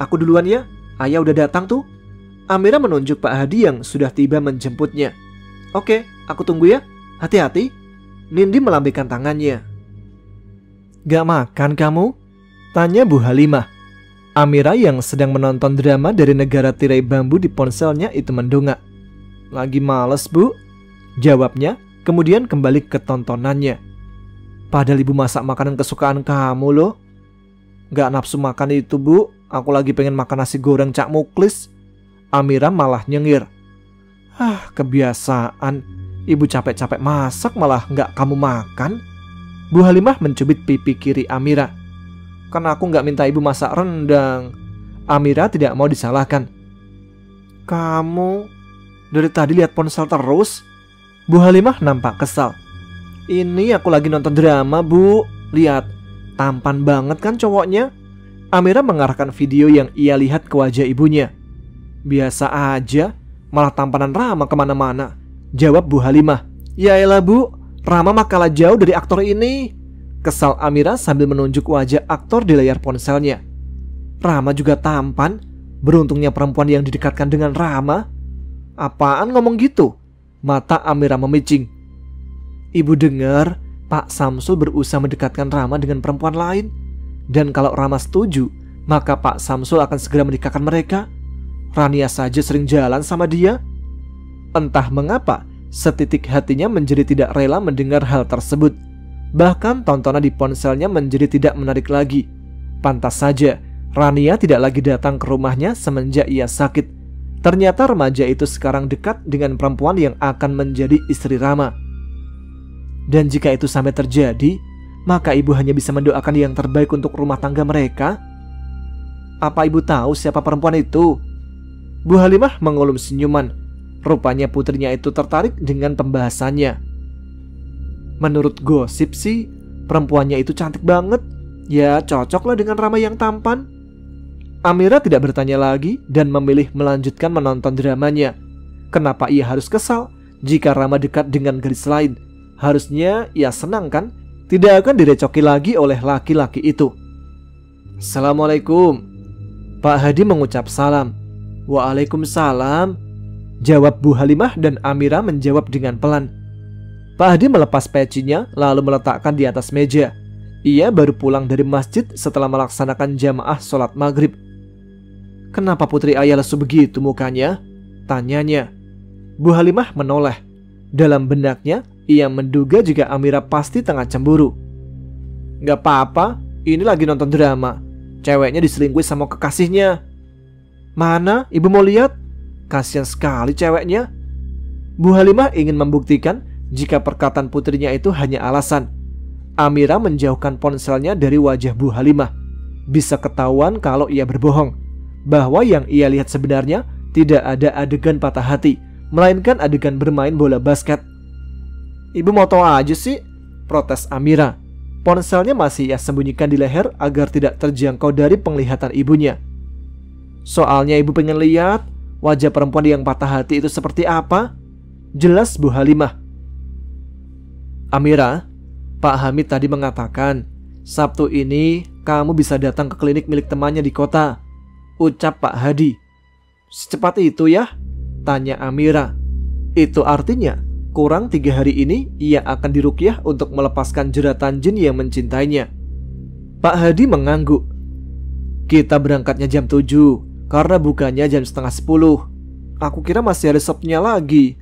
Aku duluan ya, ayah udah datang tuh." Amira menunjuk Pak Hadi yang sudah tiba menjemputnya. "Oke, aku tunggu ya. Hati-hati." Nindi melambaikan tangannya. "Gak makan kamu?" tanya Bu Halimah. Amira yang sedang menonton drama dari negara tirai bambu di ponselnya itu mendongak. "Lagi males, Bu," jawabnya, kemudian kembali ke tontonannya. "Padahal ibu masak makanan kesukaan kamu loh." "Gak nafsu makan itu, Bu. Aku lagi pengen makan nasi goreng Cak Muklis." Amira malah nyengir. Kebiasaan. Ibu capek-capek masak malah gak kamu makan." Bu Halimah mencubit pipi kiri Amira. "Kan aku gak minta ibu masak rendang." Amira tidak mau disalahkan. "Kamu dari tadi lihat ponsel terus?" Bu Halimah nampak kesal. "Ini aku lagi nonton drama, Bu. Lihat, tampan banget kan cowoknya?" Amira mengarahkan video yang ia lihat ke wajah ibunya. "Biasa aja, malah tampanan Rama kemana-mana," jawab Bu Halimah. "Ya elah, Bu, Rama mah kalah jauh dari aktor ini," kesal Amira sambil menunjuk wajah aktor di layar ponselnya. "Rama juga tampan. Beruntungnya perempuan yang didekatkan dengan Rama." "Apaan ngomong gitu?" Mata Amira memicing. "Ibu dengar Pak Samsul berusaha mendekatkan Rama dengan perempuan lain. Dan kalau Rama setuju, maka Pak Samsul akan segera menikahkan mereka. Rania saja sering jalan sama dia." Entah mengapa, setitik hatinya menjadi tidak rela mendengar hal tersebut. Bahkan tontonan di ponselnya menjadi tidak menarik lagi. Pantas saja, Rania tidak lagi datang ke rumahnya semenjak ia sakit. Ternyata remaja itu sekarang dekat dengan perempuan yang akan menjadi istri Rama. Dan jika itu sampai terjadi, maka ibu hanya bisa mendoakan yang terbaik untuk rumah tangga mereka. "Apa ibu tahu siapa perempuan itu?" Bu Halimah mengulum senyuman. Rupanya putrinya itu tertarik dengan pembahasannya. Menurut gosip sih, perempuannya itu cantik banget. Ya cocoklah dengan Rama yang tampan. Amira tidak bertanya lagi dan memilih melanjutkan menonton dramanya. Kenapa ia harus kesal jika Rama dekat dengan gadis lain? Harusnya ia senang kan? Tidak akan direcoki lagi oleh laki-laki itu. Assalamualaikum. Pak Hadi mengucap salam. Waalaikumsalam, jawab Bu Halimah dan Amira menjawab dengan pelan. Pak Hadi melepas pecinya lalu meletakkan di atas meja. Ia baru pulang dari masjid setelah melaksanakan jamaah sholat maghrib. Kenapa putri ayah lesu begitu mukanya? Tanyanya. Bu Halimah menoleh. Dalam benaknya ia menduga jika Amira pasti tengah cemburu. Gak apa-apa, ini lagi nonton drama. Ceweknya diselingkuhi sama kekasihnya. Mana? Ibu mau lihat? Kasian sekali ceweknya. Bu Halimah ingin membuktikan jika perkataan putrinya itu hanya alasan. Amira menjauhkan ponselnya dari wajah Bu Halimah. Bisa ketahuan kalau ia berbohong, bahwa yang ia lihat sebenarnya tidak ada adegan patah hati, melainkan adegan bermain bola basket. Ibu mau tahu aja sih, protes Amira. Ponselnya masih ia sembunyikan di leher agar tidak terjangkau dari penglihatan ibunya. Soalnya ibu pengen lihat wajah perempuan yang patah hati itu seperti apa. Jelas Bu Halimah. Amira, Pak Hamid tadi mengatakan Sabtu ini kamu bisa datang ke klinik milik temannya di kota, ucap Pak Hadi. Secepat itu ya? Tanya Amira. Itu artinya kurang 3 hari ini ia akan diruqyah untuk melepaskan jeratan jin yang mencintainya. Pak Hadi mengangguk. Kita berangkatnya jam 7 karena bukanya jam setengah 10. Aku kira masih ada sopnya lagi.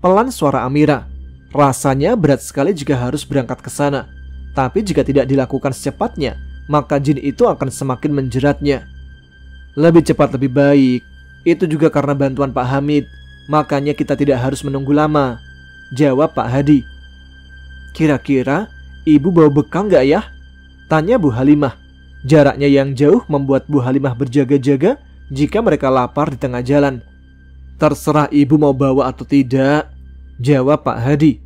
Pelan suara Amira. Rasanya berat sekali jika harus berangkat ke sana. Tapi jika tidak dilakukan secepatnya, maka jin itu akan semakin menjeratnya. Lebih cepat lebih baik. Itu juga karena bantuan Pak Hamid. Makanya kita tidak harus menunggu lama, jawab Pak Hadi. Kira-kira ibu bawa bekal nggak ya? Tanya Bu Halimah. Jaraknya yang jauh membuat Bu Halimah berjaga-jaga jika mereka lapar di tengah jalan. Terserah ibu mau bawa atau tidak, jawab Pak Hadi.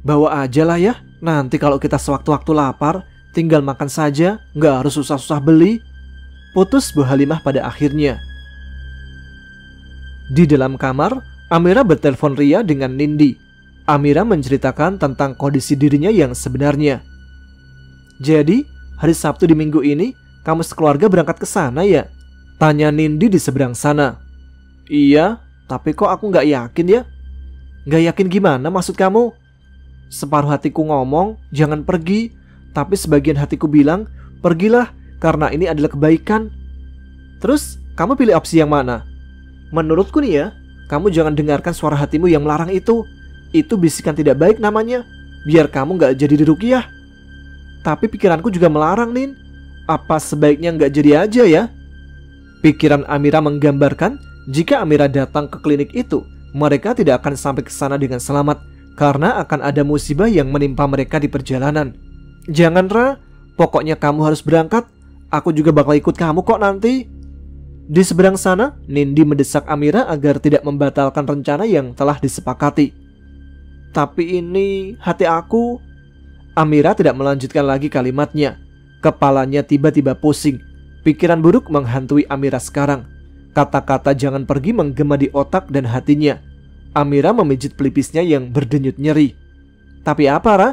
Bawa aja lah ya, nanti kalau kita sewaktu-waktu lapar tinggal makan saja, nggak harus susah-susah beli, putus Bu Halimah pada akhirnya. Di dalam kamar, Amira bertelepon Ria dengan Nindi. Amira menceritakan tentang kondisi dirinya yang sebenarnya. Jadi, hari Sabtu di minggu ini, kamu sekeluarga berangkat ke sana ya? Tanya Nindi di seberang sana. Iya, tapi kok aku nggak yakin ya? Nggak yakin gimana maksud kamu? Separuh hatiku ngomong, jangan pergi. Tapi sebagian hatiku bilang, pergilah karena ini adalah kebaikan. Terus, kamu pilih opsi yang mana? Menurutku nih ya, kamu jangan dengarkan suara hatimu yang melarang itu. Itu bisikan tidak baik namanya. Biar kamu gak jadi diruqyah. Tapi pikiranku juga melarang, Nin. Apa sebaiknya gak jadi aja ya? Pikiran Amira menggambarkan jika Amira datang ke klinik itu, mereka tidak akan sampai ke sana dengan selamat karena akan ada musibah yang menimpa mereka di perjalanan. Jangan Ra, pokoknya kamu harus berangkat. Aku juga bakal ikut kamu kok nanti. Di seberang sana, Nindi mendesak Amira agar tidak membatalkan rencana yang telah disepakati. Tapi ini hati aku. Amira tidak melanjutkan lagi kalimatnya. Kepalanya tiba-tiba pusing. Pikiran buruk menghantui Amira sekarang. Kata-kata jangan pergi menggema di otak dan hatinya. Amira memijit pelipisnya yang berdenyut nyeri. Tapi apa, Ra?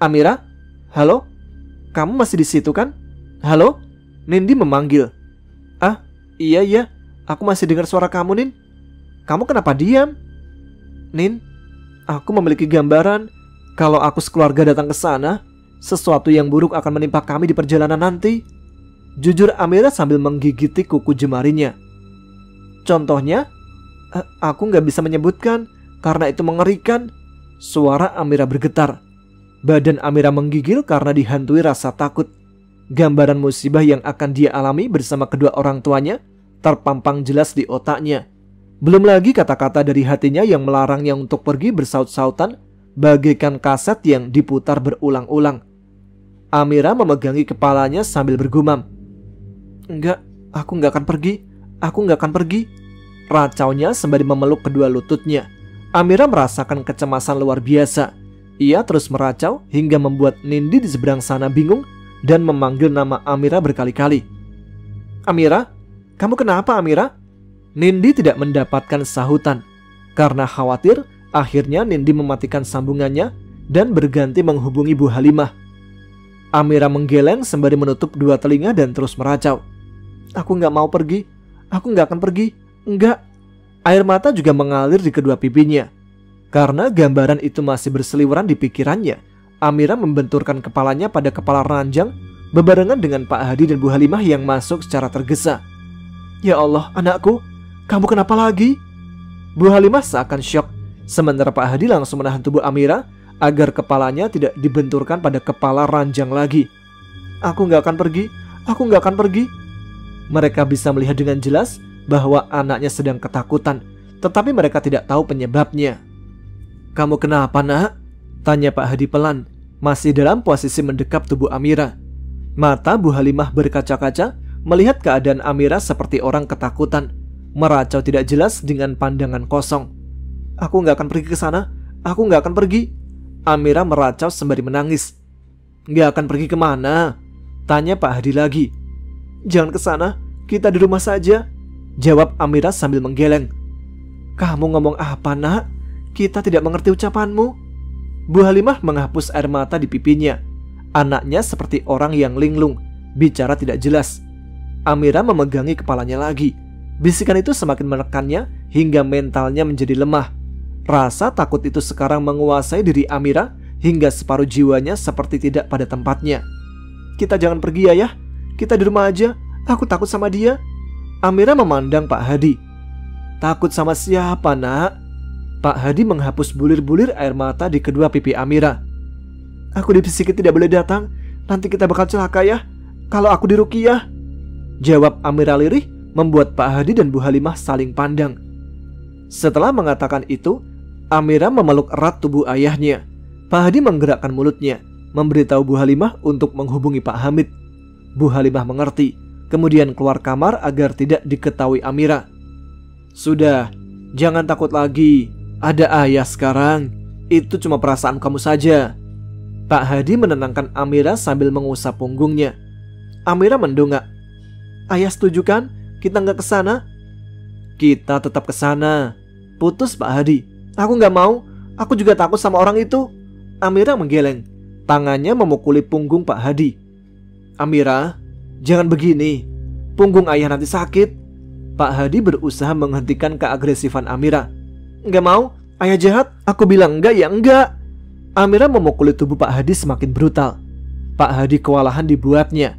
Amira? Halo? Kamu masih di situ kan? Halo? Nindi memanggil. Ah, iya, aku masih dengar suara kamu, Nin. Kamu kenapa diam? Nin, aku memiliki gambaran kalau aku sekeluarga datang ke sana, sesuatu yang buruk akan menimpa kami di perjalanan nanti. Jujur Amira sambil menggigiti kuku jemarinya. Contohnya, aku nggak bisa menyebutkan karena itu mengerikan. Suara Amira bergetar. Badan Amira menggigil karena dihantui rasa takut. Gambaran musibah yang akan dia alami bersama kedua orang tuanya terpampang jelas di otaknya. Belum lagi kata-kata dari hatinya yang melarangnya untuk pergi bersaut-sautan bagaikan kaset yang diputar berulang-ulang. Amira memegangi kepalanya sambil bergumam. Enggak, aku nggak akan pergi. Aku nggak akan pergi. racaunya sembari memeluk kedua lututnya. Amira merasakan kecemasan luar biasa. Ia terus meracau hingga membuat Nindi di seberang sana bingung dan memanggil nama Amira berkali-kali. "Amira, kamu kenapa Amira?" Nindi tidak mendapatkan sahutan. Karena khawatir, akhirnya Nindi mematikan sambungannya dan berganti menghubungi Bu Halimah. Amira menggeleng sembari menutup dua telinga dan terus meracau. "Aku nggak mau pergi. Aku nggak akan pergi. Enggak." Air mata juga mengalir di kedua pipinya. Karena gambaran itu masih berseliweran di pikirannya, Amira membenturkan kepalanya pada kepala ranjang bebarengan dengan Pak Hadi dan Bu Halimah yang masuk secara tergesa. "Ya Allah, anakku, kamu kenapa lagi?" Bu Halimah seakan syok, sementara Pak Hadi langsung menahan tubuh Amira agar kepalanya tidak dibenturkan pada kepala ranjang lagi. "Aku nggak akan pergi. Aku nggak akan pergi." Mereka bisa melihat dengan jelas bahwa anaknya sedang ketakutan, tetapi mereka tidak tahu penyebabnya. "Kamu kenapa, Nak?" tanya Pak Hadi pelan, masih dalam posisi mendekap tubuh Amira. Mata Bu Halimah berkaca-kaca melihat keadaan Amira seperti orang ketakutan, meracau tidak jelas dengan pandangan kosong. "Aku nggak akan pergi ke sana. Aku nggak akan pergi." Amira meracau sembari menangis. "Nggak akan pergi kemana?" tanya Pak Hadi lagi. "Jangan ke sana, kita di rumah saja," jawab Amira sambil menggeleng. "Kamu ngomong apa, Nak? Kita tidak mengerti ucapanmu." Bu Halimah menghapus air mata di pipinya. Anaknya seperti orang yang linglung, bicara tidak jelas. Amira memegangi kepalanya lagi. Bisikan itu semakin menekannya hingga mentalnya menjadi lemah. Rasa takut itu sekarang menguasai diri Amira hingga separuh jiwanya seperti tidak pada tempatnya. "Kita jangan pergi, Ayah. Kita di rumah aja. Aku takut sama dia." Amira memandang Pak Hadi. "Takut sama siapa, Nak?" Pak Hadi menghapus bulir-bulir air mata di kedua pipi Amira. "Aku dibisikin tidak boleh datang. Nanti kita bakal celaka ya kalau aku diruqyah," jawab Amira lirih, membuat Pak Hadi dan Bu Halimah saling pandang. Setelah mengatakan itu, Amira memeluk erat tubuh ayahnya. Pak Hadi menggerakkan mulutnya, memberitahu Bu Halimah untuk menghubungi Pak Hamid. Bu Halimah mengerti, kemudian keluar kamar agar tidak diketahui Amira. "Sudah, jangan takut lagi. Ada ayah sekarang. Itu cuma perasaan kamu saja." Pak Hadi menenangkan Amira sambil mengusap punggungnya. Amira mendongak. "Ayah setuju kan? Kita nggak ke sana?" "Kita tetap ke sana," putus Pak Hadi. "Aku nggak mau. Aku juga takut sama orang itu." Amira menggeleng. Tangannya memukuli punggung Pak Hadi. "Amira, jangan begini. Punggung ayah nanti sakit." Pak Hadi berusaha menghentikan keagresifan Amira. "Nggak mau. Ayah jahat. Aku bilang enggak ya enggak." Amira memukuli tubuh Pak Hadi semakin brutal. Pak Hadi kewalahan dibuatnya.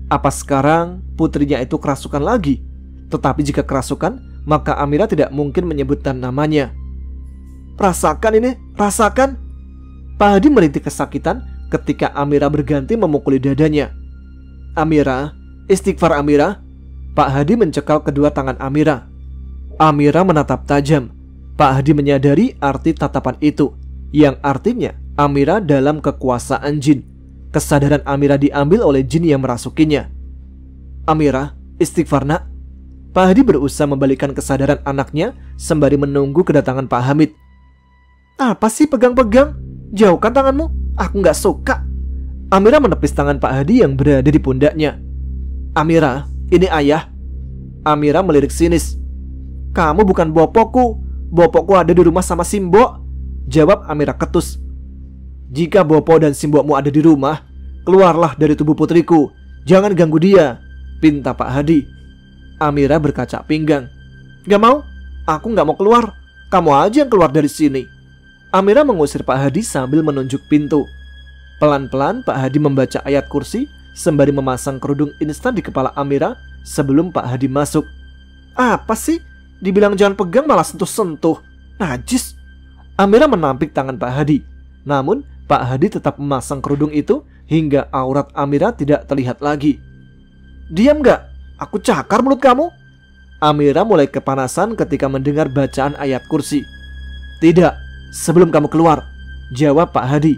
Apa sekarang putrinya itu kerasukan lagi? Tetapi jika kerasukan, maka Amira tidak mungkin menyebutkan namanya. "Rasakan ini, rasakan." Pak Hadi merintih kesakitan ketika Amira berganti memukuli dadanya. "Amira, istighfar Amira." Pak Hadi mencekal kedua tangan Amira. Amira menatap tajam. Pak Hadi menyadari arti tatapan itu, yang artinya Amira dalam kekuasaan jin. Kesadaran Amira diambil oleh jin yang merasukinya. "Amira, istighfar, Nak." Pak Hadi berusaha membalikkan kesadaran anaknya sembari menunggu kedatangan Pak Hamid. "Apa sih pegang-pegang? Jauhkan tanganmu. Aku nggak suka." Amira menepis tangan Pak Hadi yang berada di pundaknya. "Amira, ini ayah." Amira melirik sinis. "Kamu bukan bopokku. Bopokku ada di rumah sama Simbo," jawab Amira ketus. "Jika Bopo dan Simbokmu ada di rumah, keluarlah dari tubuh putriku. Jangan ganggu dia," pinta Pak Hadi. Amira berkaca pinggang. "Gak mau. Aku gak mau keluar. Kamu aja yang keluar dari sini." Amira mengusir Pak Hadi sambil menunjuk pintu. Pelan-pelan Pak Hadi membaca ayat kursi sembari memasang kerudung instan di kepala Amira sebelum Pak Hadi masuk. "Apa sih? Dibilang jangan pegang malah sentuh-sentuh. Najis." Amira menampik tangan Pak Hadi. Namun Pak Hadi tetap memasang kerudung itu hingga aurat Amira tidak terlihat lagi. "Diam gak? Aku cakar mulut kamu." Amira mulai kepanasan ketika mendengar bacaan ayat kursi. "Tidak, sebelum kamu keluar," jawab Pak Hadi.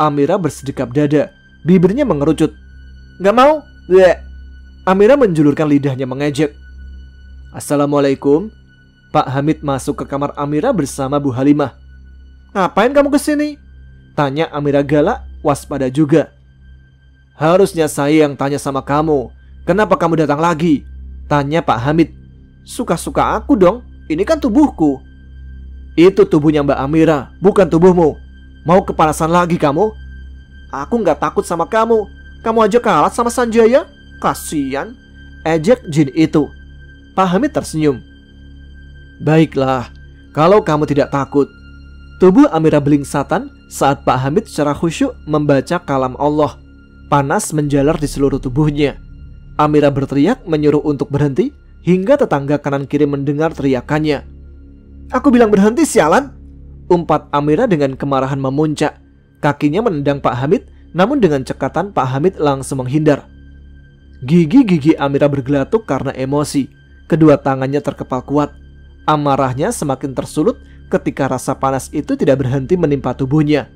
Amira bersedekap dada, bibirnya mengerucut. "Gak mau." Bleh. Amira menjulurkan lidahnya mengejek. "Assalamualaikum." Pak Hamid masuk ke kamar Amira bersama Bu Halimah. "Ngapain kamu kesini?" tanya Amira galak, waspada juga. "Harusnya saya yang tanya sama kamu. Kenapa kamu datang lagi?" tanya Pak Hamid. "Suka-suka aku dong, ini kan tubuhku." "Itu tubuhnya Mbak Amira, bukan tubuhmu. Mau kepanasan lagi kamu?" "Aku nggak takut sama kamu. Kamu aja kalah sama Sanjaya. Kasian," ejek jin itu. Pak Hamid tersenyum. "Baiklah, kalau kamu tidak takut." Tubuh Amira belingsatan saat Pak Hamid secara khusyuk membaca kalam Allah. Panas menjalar di seluruh tubuhnya. Amira berteriak menyuruh untuk berhenti, hingga tetangga kanan kiri mendengar teriakannya. "Aku bilang berhenti, sialan!" umpat Amira dengan kemarahan memuncak. Kakinya menendang Pak Hamid, namun dengan cekatan Pak Hamid langsung menghindar. Gigi-gigi Amira bergelatuk karena emosi. Kedua tangannya terkepal kuat. Amarahnya semakin tersulut ketika rasa panas itu tidak berhenti menimpa tubuhnya.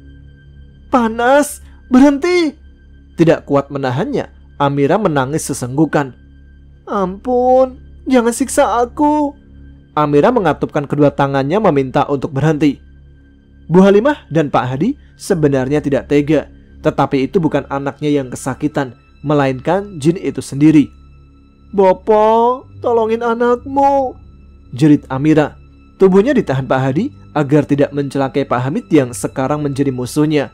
"Panas, berhenti!" Tidak kuat menahannya, Amira menangis sesenggukan. "Ampun, jangan siksa aku." Amira mengatupkan kedua tangannya meminta untuk berhenti. Bu Halimah dan Pak Hadi sebenarnya tidak tega, tetapi itu bukan anaknya yang kesakitan, melainkan jin itu sendiri. "Bopo, tolongin anakmu," jerit Amira. Tubuhnya ditahan Pak Hadi agar tidak mencelakai Pak Hamid yang sekarang menjadi musuhnya.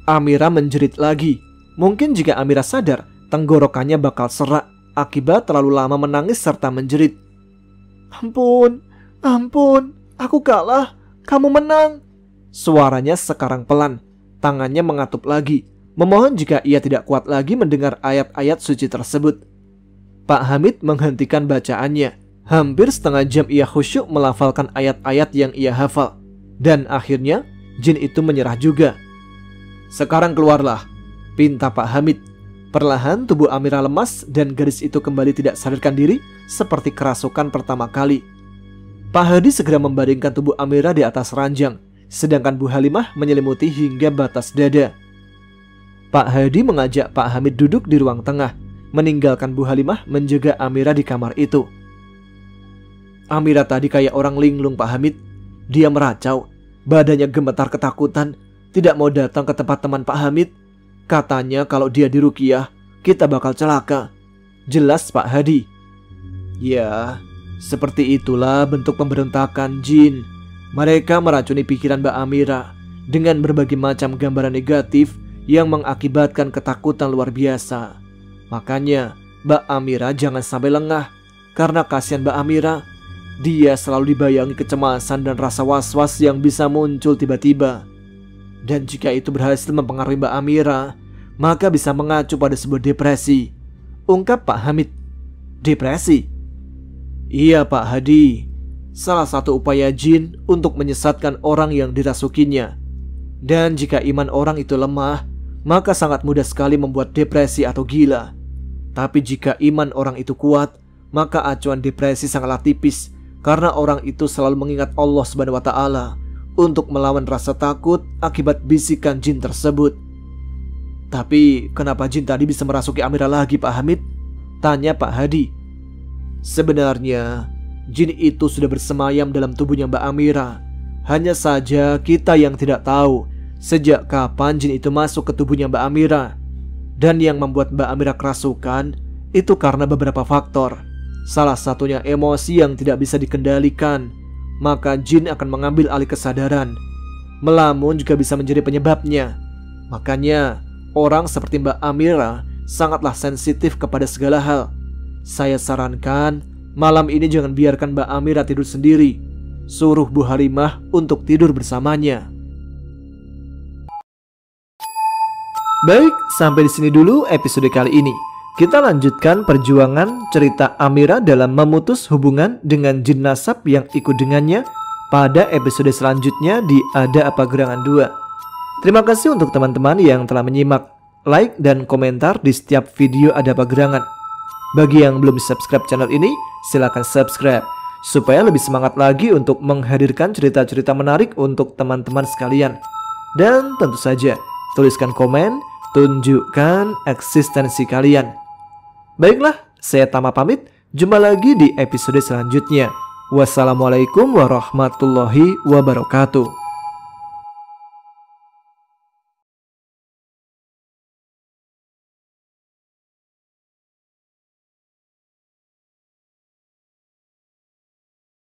Amira menjerit lagi. Mungkin jika Amira sadar, tenggorokannya bakal serak akibat terlalu lama menangis serta menjerit. "Ampun, ampun, aku kalah, kamu menang." Suaranya sekarang pelan, tangannya mengatup lagi, memohon jika ia tidak kuat lagi mendengar ayat-ayat suci tersebut. Pak Hamid menghentikan bacaannya. Hampir setengah jam ia khusyuk melafalkan ayat-ayat yang ia hafal. Dan akhirnya jin itu menyerah juga. "Sekarang keluarlah," pinta Pak Hamid. Perlahan tubuh Amira lemas dan gadis itu kembali tidak sadarkan diri seperti kerasukan pertama kali. Pak Hadi segera membaringkan tubuh Amira di atas ranjang, sedangkan Bu Halimah menyelimuti hingga batas dada. Pak Hadi mengajak Pak Hamid duduk di ruang tengah, meninggalkan Bu Halimah menjaga Amira di kamar itu. Amira tadi kayak orang linglung Pak Hamid. Dia meracau, badannya gemetar ketakutan, tidak mau datang ke tempat teman Pak Hamid. Katanya kalau dia diruqyah, kita bakal celaka. Jelas Pak Hadi. "Ya, seperti itulah bentuk pemberontakan jin. Mereka meracuni pikiran Mbak Amira dengan berbagai macam gambaran negatif yang mengakibatkan ketakutan luar biasa. Makanya Mbak Amira jangan sampai lengah, karena kasihan Mbak Amira. Dia selalu dibayangi kecemasan dan rasa was-was yang bisa muncul tiba-tiba. Dan jika itu berhasil mempengaruhi Mbak Amira, maka bisa mengacu pada sebuah depresi," ungkap Pak Hamid. "Depresi?" "Iya Pak Hadi, salah satu upaya jin untuk menyesatkan orang yang dirasukinya. Dan jika iman orang itu lemah, maka sangat mudah sekali membuat depresi atau gila. Tapi jika iman orang itu kuat, maka acuan depresi sangatlah tipis, karena orang itu selalu mengingat Allah Subhanahu wa Ta'ala untuk melawan rasa takut akibat bisikan jin tersebut." "Tapi kenapa jin tadi bisa merasuki Amira lagi Pak Hamid?" tanya Pak Hadi. "Sebenarnya jin itu sudah bersemayam dalam tubuhnya Mbak Amira. Hanya saja kita yang tidak tahu sejak kapan jin itu masuk ke tubuhnya Mbak Amira. Dan yang membuat Mbak Amira kerasukan itu karena beberapa faktor. Salah satunya emosi yang tidak bisa dikendalikan. Maka jin akan mengambil alih kesadaran. Melamun juga bisa menjadi penyebabnya. Makanya orang seperti Mbak Amira sangatlah sensitif kepada segala hal. Saya sarankan malam ini jangan biarkan Mbak Amira tidur sendiri. Suruh Bu Halimah untuk tidur bersamanya." Baik, sampai di sini dulu episode kali ini. Kita lanjutkan perjuangan cerita Amira dalam memutus hubungan dengan jin nasab yang ikut dengannya pada episode selanjutnya di Ada Apa Gerangan 2. Terima kasih untuk teman-teman yang telah menyimak, like, dan komentar di setiap video Ada Apa Gerangan. Bagi yang belum subscribe channel ini, silahkan subscribe supaya lebih semangat lagi untuk menghadirkan cerita-cerita menarik untuk teman-teman sekalian. Dan tentu saja, tuliskan komen, tunjukkan eksistensi kalian. Baiklah, saya Tama pamit. Jumpa lagi di episode selanjutnya. Wassalamualaikum warahmatullahi wabarakatuh.